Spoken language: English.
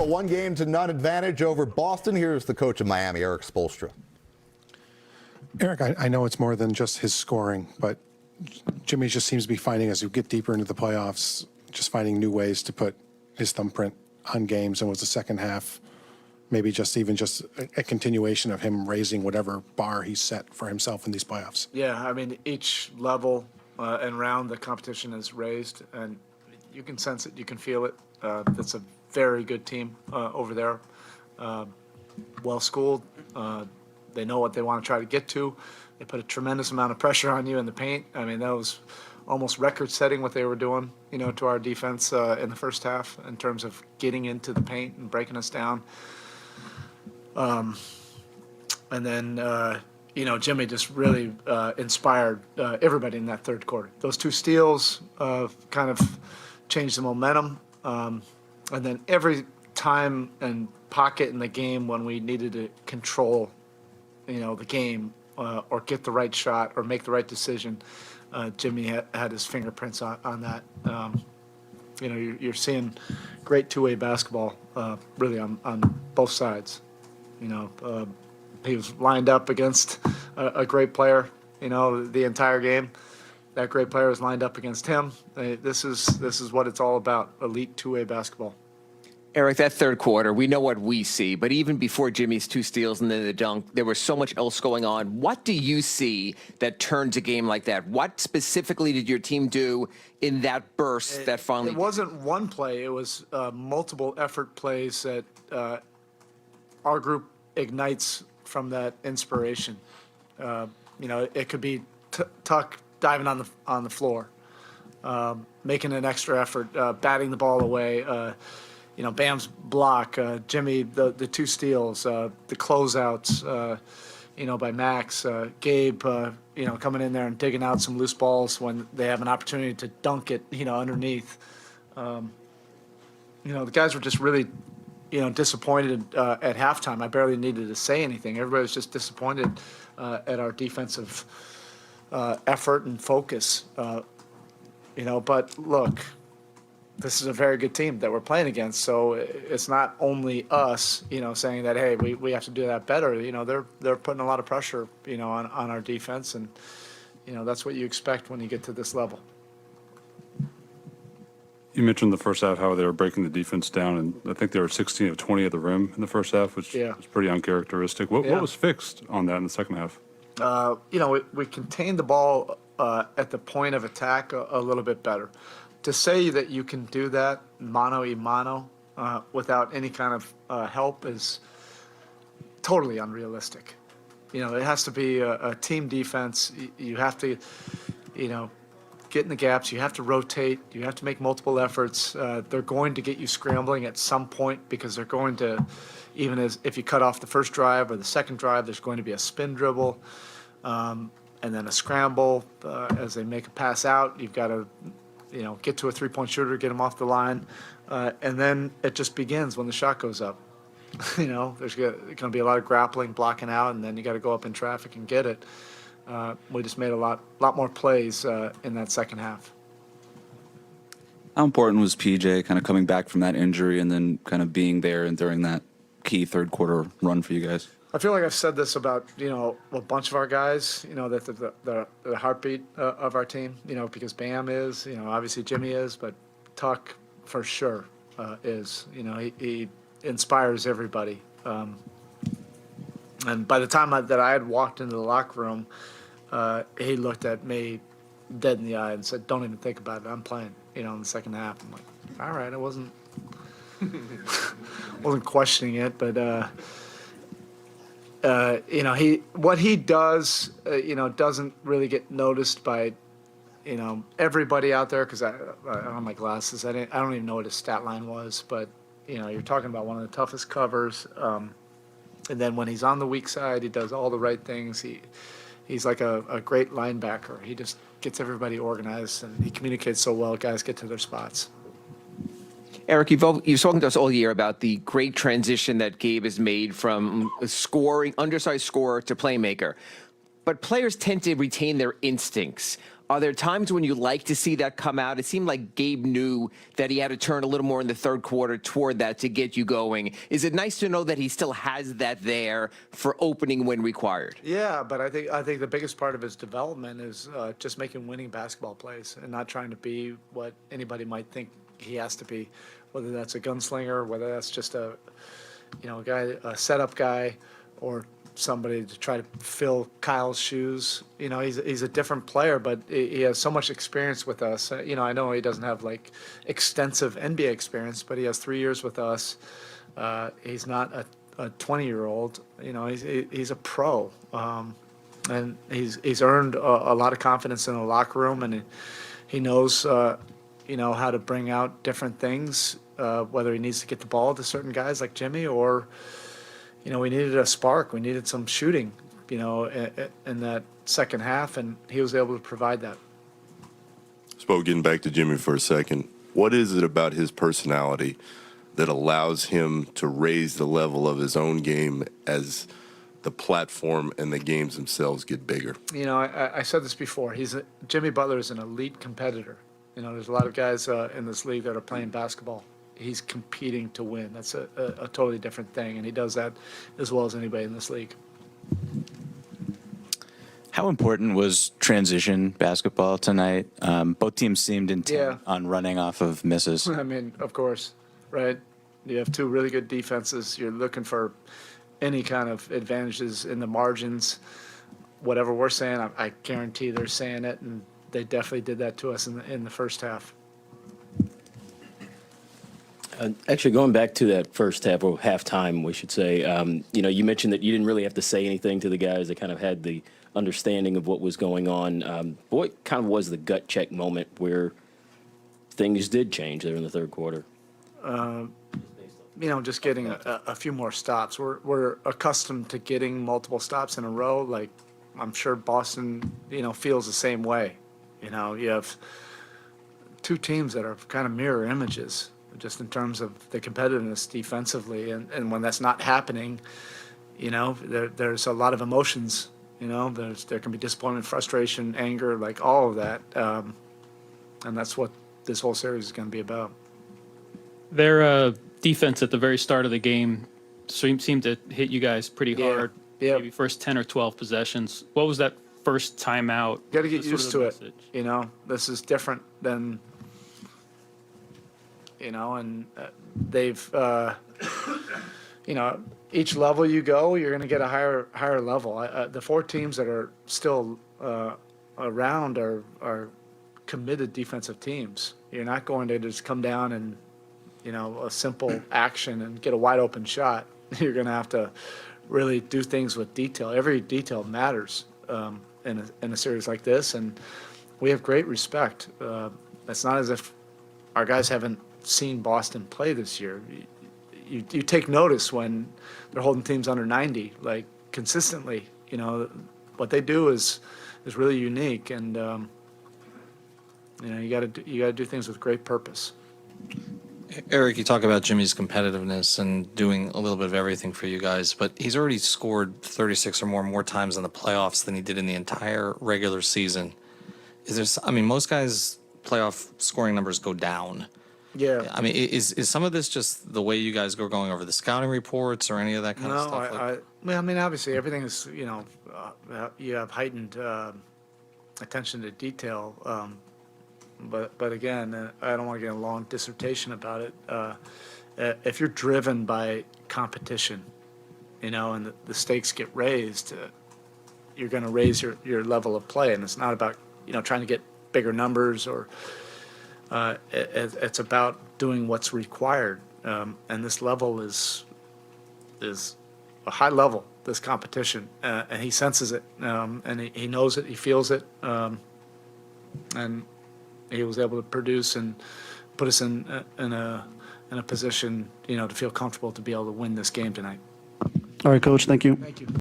a 1-game-to-none advantage over Boston. Here's the coach of Miami, Erik Spoelstra. Erik, I know it's more than just his scoring, but Jimmy just seems to be finding, as you get deeper into the playoffs, just finding new ways to put his thumbprint on games. And was the second half maybe just a continuation of him raising whatever bar he set for himself in these playoffs? Yeah, I mean, each level and round the competition is raised, and you can sense it, you can feel it. That's a very good team over there, well-schooled. They know what they want to try to get to. They put a tremendous amount of pressure on you in the paint. I mean, that was almost record-setting what they were doing, to our defense in the first half in terms of getting into the paint and breaking us down. And then, Jimmy just really inspired everybody in that third quarter. Those 2 steals kind of changed the momentum. And then every time and pocket in the game when we needed to control, the game or get the right shot or make the right decision, Jimmy had his fingerprints on that. You're seeing great two-way basketball really on both sides. He was lined up against a great player, the entire game. That great player was lined up against him. This is what it's all about, elite two-way basketball. Erik, that third quarter, we know what we see, but even before Jimmy's 2 steals and then the dunk, there was so much else going on. What do you see that turns a game like that? What specifically did your team do in that burst that finally... It wasn't one play. It was multiple effort plays that our group ignites from that inspiration. It could be Tuck diving on the floor, making an extra effort, batting the ball away, Bam's block, Jimmy, the 2 steals, the closeouts, by Max, Gabe, coming in there and digging out some loose balls when they have an opportunity to dunk it, underneath. The guys were just really, disappointed at halftime. I barely needed to say anything. Everybody was just disappointed at our defensive effort and focus. But look, this is a very good team that we're playing against. So it's not only us, saying that, hey, we have to do that better. They're putting a lot of pressure, on our defense. And, that's what you expect when you get to this level. You mentioned the first half how they were breaking the defense down, and I think they were 16 of 20 at the rim in the first half, which was pretty uncharacteristic. What was fixed on that in the second half? We contained the ball at the point of attack a little bit better. To say that you can do that mano-a-mano without any kind of help is totally unrealistic. It has to be a team defense. You have to, get in the gaps. You have to rotate. You have to make multiple efforts. They're going to get you scrambling at some point because they're going to, even if you cut off the first drive or the second drive, there's going to be a spin dribble and then a scramble as they make a pass out. You've got to get to a three-point shooter, get him off the line, and then it just begins when the shot goes up. There's going to be a lot of grappling, blocking out, and then you got to go up in traffic and get it. We just made a lot more plays in that second half. How important was PJ kind of coming back from that injury and then kind of being there and during that key third quarter run for you guys? I feel like I've said this about, a bunch of our guys, that the heartbeat of our team, because Bam is, obviously Jimmy is, but Tuck for sure is. He inspires everybody. And by the time that I had walked into the locker room, he looked at me dead in the eye and said, "Don't even think about it. I'm playing," in the second half. I'm like, all right, I wasn't questioning it, but what he does, doesn't really get noticed by, everybody out there, because I don't have my glasses. I don't even know what his stat line was, but, you're talking about one of the toughest covers. And then when he's on the weak side, he does all the right things. He's like a great linebacker. He just gets everybody organized, and he communicates so well, guys get to their spots. Erik, you've spoken to us all year about the great transition that Gabe has made from undersized scorer to playmaker. But players tend to retain their instincts. Are there times when you like to see that come out? It seemed like Gabe knew that he had to turn a little more in the third quarter toward that to get you going. Is it nice to know that he still has that there for opening when required? Yeah, but I think the biggest part of his development is just making winning basketball plays and not trying to be what anybody might think he has to be, whether that's a gunslinger, whether that's just a a setup guy, or somebody to try to fill Kyle's shoes. He's a different player, but he has so much experience with us. I know he doesn't have like extensive NBA experience, but he has 3 years with us. He's not a 20-year-old. He's a pro, and he's earned a lot of confidence in the locker room, and he knows how to bring out different things. Whether he needs to get the ball to certain guys like Jimmy, or we needed a spark, we needed some shooting, in that second half, and he was able to provide that. Getting back to Jimmy for a second, what is it about his personality that allows him to raise the level of his own game as the platform and the games themselves get bigger? I said this before. Jimmy Butler is an elite competitor. There's a lot of guys in this league that are playing basketball. He's competing to win. That's a totally different thing, and he does that as well as anybody in this league. How important was transition basketball tonight? Both teams seemed intent on running off of misses. I mean, of course, right? You have two really good defenses. You're looking for any kind of advantages in the margins. Whatever we're saying, I guarantee they're saying it, and they definitely did that to us in the first half. Actually, going back to that first half, or halftime, we should say, you mentioned that you didn't really have to say anything to the guys. They kind of had the understanding of what was going on. What kind of was the gut check moment where things did change there in the third quarter? Just getting a few more stops. We're accustomed to getting multiple stops in a row. Like, I'm sure Boston, feels the same way. You have two teams that are kind of mirror images, just in terms of the competitiveness defensively. And when that's not happening, there's a lot of emotions. There can be disappointment, frustration, anger, like all of that. And that's what this whole series is going to be about. Their defense at the very start of the game seemed to hit you guys pretty hard. Yeah. Maybe first 10 or 12 possessions. What was that first timeout? Got to get used to it. Message? This is different than, and they've, each level you go, you're going to get a higher level. The four teams that are still around are committed defensive teams. You're not going to just come down and, a simple action and get a wide open shot. You're going to have to really do things with detail. Every detail matters in a series like this, and we have great respect. It's not as if our guys haven't seen Boston play this year. You take notice when they're holding teams under 90, like consistently. What they do is really unique, and you got to do things with great purpose. Erik, you talk about Jimmy's competitiveness and doing a little bit of everything for you guys, but he's already scored 36 or more times in the playoffs than he did in the entire regular season. Most guys' playoff scoring numbers go down. Yeah. Is some of this just the way you guys go going over the scouting reports or any of that kind of stuff? Obviously everything is, you have heightened attention to detail. But again, I don't want to get a long dissertation about it. If you're driven by competition, and the stakes get raised, you're going to raise your level of play. And it's not about, trying to get bigger numbers, or it's about doing what's required. And this level is a high level, this competition. And he senses it, and he knows it, he feels it. And he was able to produce and put us in a position, to feel comfortable to be able to win this game tonight. All right, Coach. Thank you. Thank you.